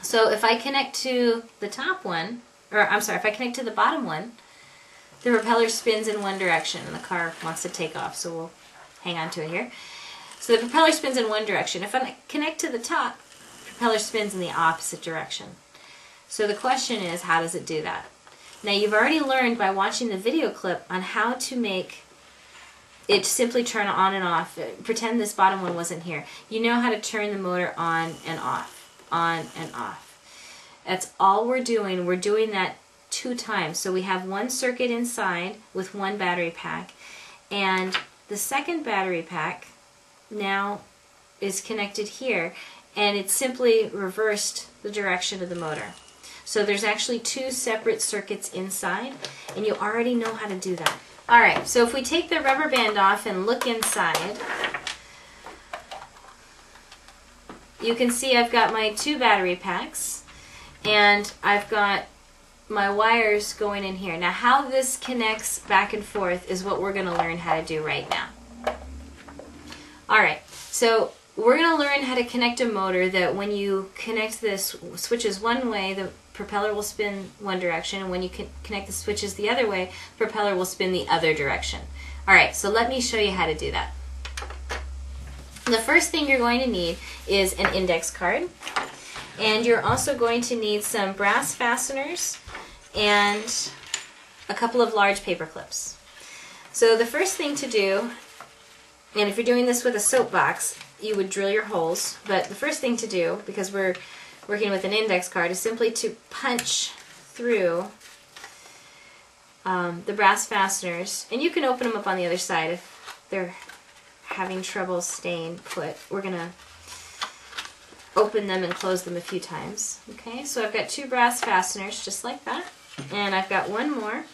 So if I connect to the top one, or I'm sorry, if I connect to the bottom one, the propeller spins in one direction and the car wants to take off, so we'll hang on to it here. So the propeller spins in one direction. If I connect to the top, the propeller spins in the opposite direction. So the question is, how does it do that? Now you've already learned by watching the video clip on how to make it simply turn on and off. Pretend this bottom one wasn't here. You know how to turn the motor on and off, on and off. That's all we're doing. We're doing that 2 times. So we have one circuit inside with one battery pack, and the second battery pack now is connected here, and it's simply reversed the direction of the motor. So there's actually 2 separate circuits inside, and you already know how to do that. Alright, so if we take the rubber band off and look inside, you can see I've got my 2 battery packs, and I've got my wires going in here. Now how this connects back and forth is what we're going to learn how to do right now. Alright, so we're going to learn how to connect a motor that when you connect this switches one way, the propeller will spin one direction, and when you connect the switches the other way, the propeller will spin the other direction. Alright, so let me show you how to do that. The first thing you're going to need is an index card, and you're also going to need some brass fasteners and a couple of large paper clips. So the first thing to do, and if you're doing this with a soap box, you would drill your holes, but the first thing to do, because we're working with an index card, is simply to punch through the brass fasteners, and you can open them up on the other side if they're having trouble staying put. We're going to open them and close them a few times. Okay, so I've got 2 brass fasteners just like that, and I've got one more.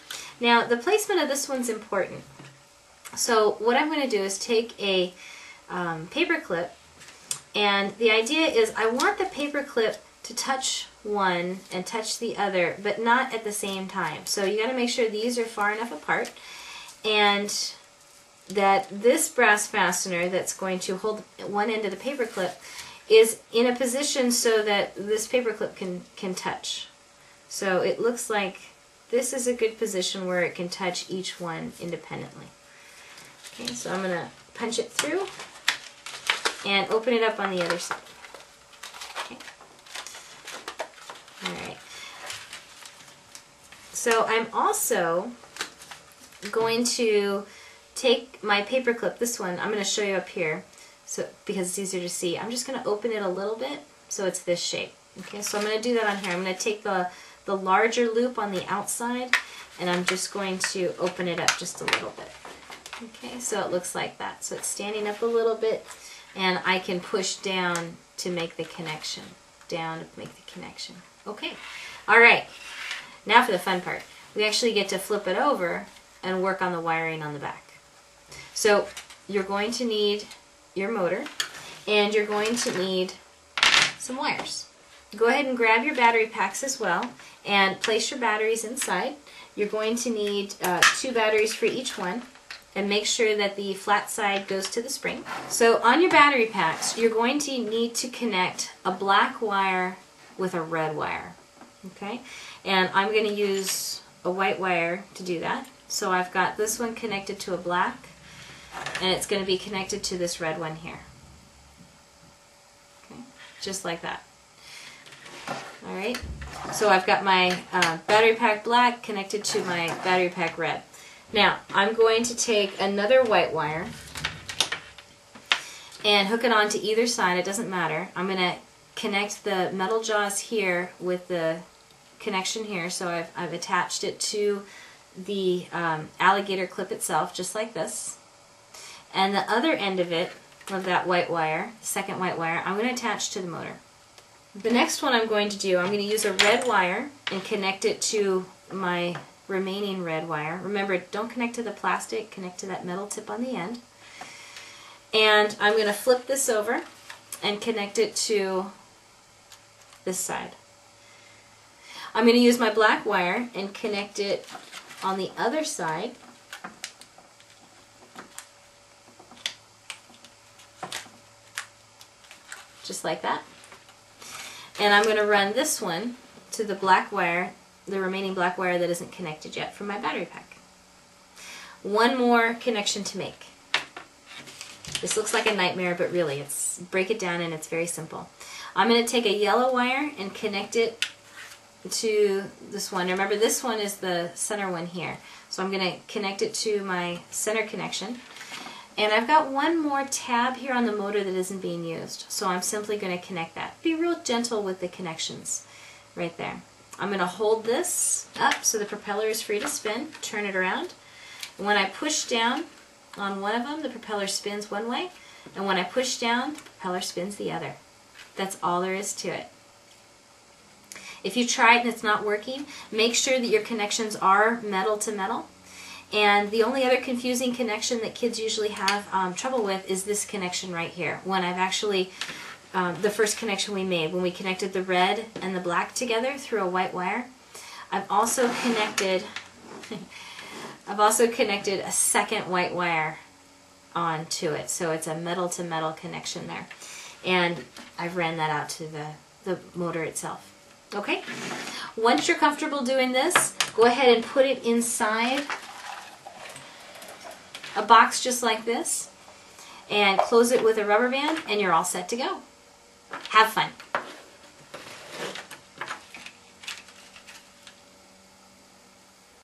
Now the placement of this one's important. So what I'm going to do is take a paper clip, and the idea is I want the paper clip to touch one and touch the other, but not at the same time. So you got to make sure these are far enough apart, and that this brass fastener that's going to hold one end of the paper clip is in a position so that this paper clip can touch. So it looks like this is a good position where it can touch each one independently. Okay, so I'm going to punch it through and open it up on the other side. Okay. Alright. So I'm also going to take my paper clip, this one, I'm going to show you up here, so because it's easier to see. I'm just going to open it a little bit so it's this shape. Okay, so I'm going to do that on here. I'm going to take the larger loop on the outside, and I'm just going to open it up just a little bit. Okay, so it looks like that. So it's standing up a little bit, and I can push down to make the connection. Down to make the connection. Okay, alright, now for the fun part. We actually get to flip it over and work on the wiring on the back. So you're going to need your motor, and you're going to need some wires. Go ahead and grab your battery packs as well and place your batteries inside. You're going to need 2 batteries for each one, and make sure that the flat side goes to the spring. So on your battery packs, you're going to need to connect a black wire with a red wire. Okay? And I'm going to use a white wire to do that. So I've got this one connected to a black, and it's going to be connected to this red one here. Okay? Just like that. Alright, so I've got my battery pack black connected to my battery pack red. Now, I'm going to take another white wire and hook it onto either side, it doesn't matter. I'm going to connect the metal jaws here with the connection here, so I've attached it to the alligator clip itself, just like this. And the other end of it, of that white wire, second white wire, I'm going to attach to the motor. The next one I'm going to do, I'm going to use a red wire and connect it to my remaining red wire. Remember, don't connect to the plastic, connect to that metal tip on the end. And I'm going to flip this over and connect it to this side. I'm going to use my black wire and connect it on the other side. Just like that. And I'm going to run this one to the black wire, the remaining black wire that isn't connected yet from my battery pack. One more connection to make. This looks like a nightmare, but really, break it down and it's very simple. I'm going to take a yellow wire and connect it to this one. Remember, this one is the center one here. So I'm going to connect it to my center connection. And I've got one more tab here on the motor that isn't being used. So I'm simply going to connect that. Be real gentle with the connections right there. I'm going to hold this up so the propeller is free to spin. Turn it around. And when I push down on one of them, the propeller spins one way. And when I push down, the propeller spins the other. That's all there is to it. If you try it and it's not working, make sure that your connections are metal to metal. And the only other confusing connection that kids usually have trouble with is this connection right here. When I've actually, the first connection we made, when we connected the red and the black together through a white wire, I've also connected a second white wire onto it. So it's a metal to metal connection there. And I've ran that out to the motor itself. Okay? Once you're comfortable doing this, go ahead and put it inside a box just like this and close it with a rubber band and you're all set to go. Have fun.